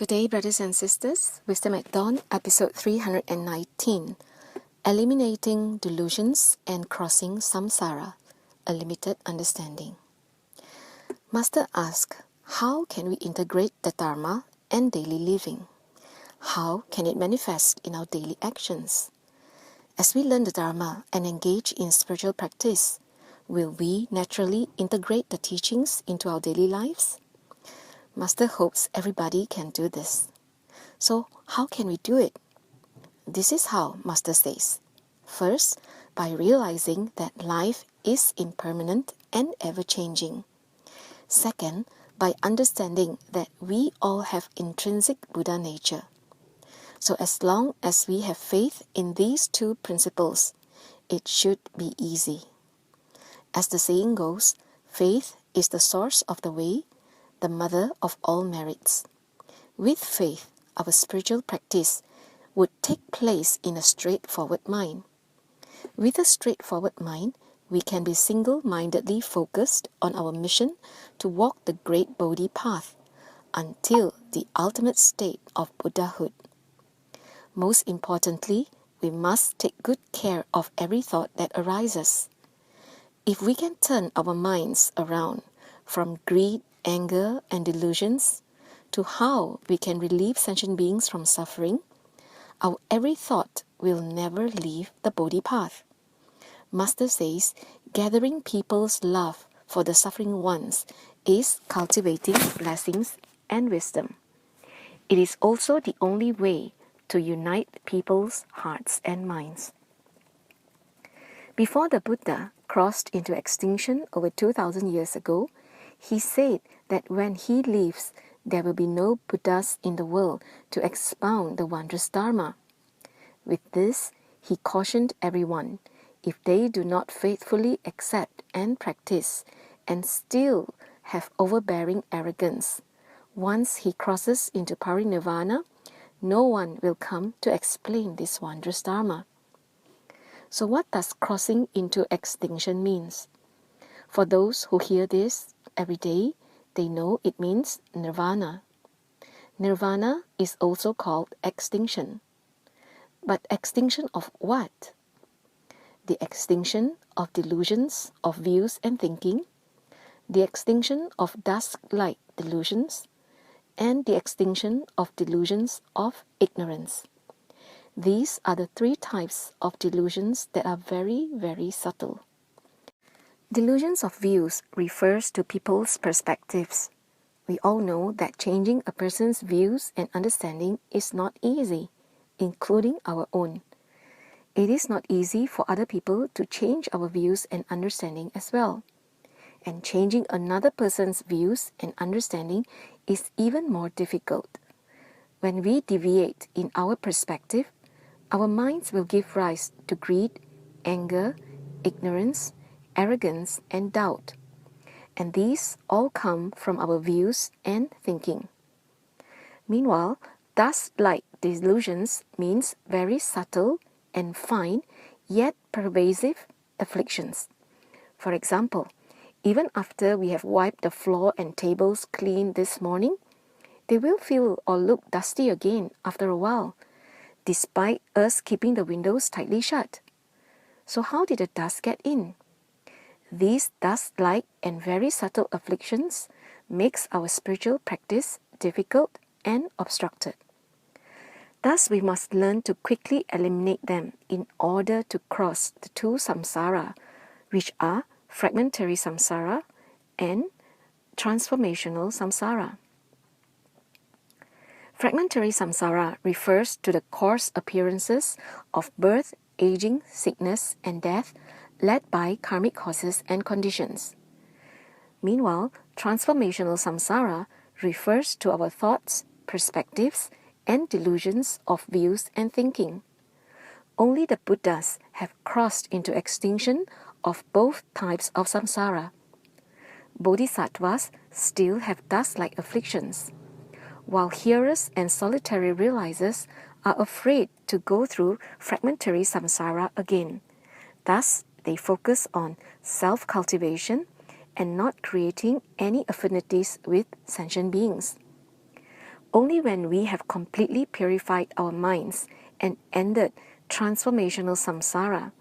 Good day, brothers and sisters. Wisdom at Dawn, episode 319. Eliminating Delusions and Crossing Samsara, a Limited Understanding. Master asked, how can we integrate the Dharma and daily living? How can it manifest in our daily actions? As we learn the Dharma and engage in spiritual practice, will we naturally integrate the teachings into our daily lives? Master hopes everybody can do this. So, how can we do it? This is how Master says. First, by realizing that life is impermanent and ever-changing. Second, by understanding that we all have intrinsic Buddha nature. So as long as we have faith in these two principles, it should be easy. As the saying goes, faith is the source of the way, the mother of all merits. With faith, our spiritual practice would take place in a straightforward mind. With a straightforward mind, we can be single-mindedly focused on our mission to walk the great Bodhi path until the ultimate state of Buddhahood. Most importantly, we must take good care of every thought that arises. If we can turn our minds around from greed, anger, and delusions to how we can relieve sentient beings from suffering, our every thought will never leave the Bodhi path. Master says, gathering people's love for the suffering ones is cultivating blessings and wisdom. It is also the only way to unite people's hearts and minds. Before the Buddha crossed into extinction over 2,000 years ago, he said that when he leaves, there will be no Buddhas in the world to expound the wondrous Dharma. With this, he cautioned everyone, if they do not faithfully accept and practice, and still have overbearing arrogance, once he crosses into parinirvana, no one will come to explain this wondrous Dharma. So what does crossing into extinction means? For those who hear this every day, they know it means nirvana. Nirvana is also called extinction. But extinction of what? The extinction of delusions of views and thinking, the extinction of dusk-like delusions, and the extinction of delusions of ignorance. These are the three types of delusions that are very, very subtle. Delusions of views refers to people's perspectives. We all know that changing a person's views and understanding is not easy, including our own. It is not easy for other people to change our views and understanding as well. And changing another person's views and understanding is even more difficult. When we deviate in our perspective, our minds will give rise to greed, anger, ignorance, arrogance, and doubt. And these all come from our views and thinking. Meanwhile, dust-like delusions means very subtle and fine, yet pervasive afflictions. For example, even after we have wiped the floor and tables clean this morning, they will feel or look dusty again after a while, despite us keeping the windows tightly shut. So how did the dust get in? These dust-like and very subtle afflictions makes our spiritual practice difficult and obstructed. Thus, we must learn to quickly eliminate them in order to cross the two samsara, which are fragmentary samsara and transformational samsara. Fragmentary samsara refers to the coarse appearances of birth, aging, sickness, and death led by karmic causes and conditions. Meanwhile, transformational samsara refers to our thoughts, perspectives, and delusions of views and thinking. Only the Buddhas have crossed into extinction of both types of samsara. Bodhisattvas still have dust-like afflictions, while hearers and solitary realizers are afraid to go through fragmentary samsara again. Thus, they focus on self-cultivation and not creating any affinities with sentient beings. Only when we have completely purified our minds and ended transformational samsara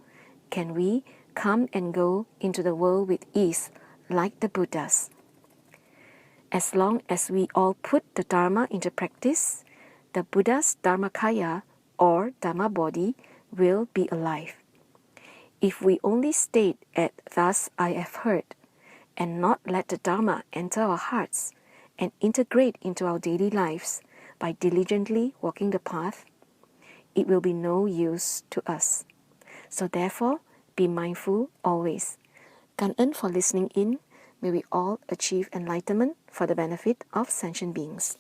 can we come and go into the world with ease like the Buddhas. As long as we all put the Dharma into practice, the Buddha's Dharmakaya or Dharma body will be alive. If we only stayed at "thus I have heard," and not let the Dharma enter our hearts and integrate into our daily lives by diligently walking the path, it will be no use to us. So therefore, be mindful always. 感恩 for listening in. May we all achieve enlightenment for the benefit of sentient beings.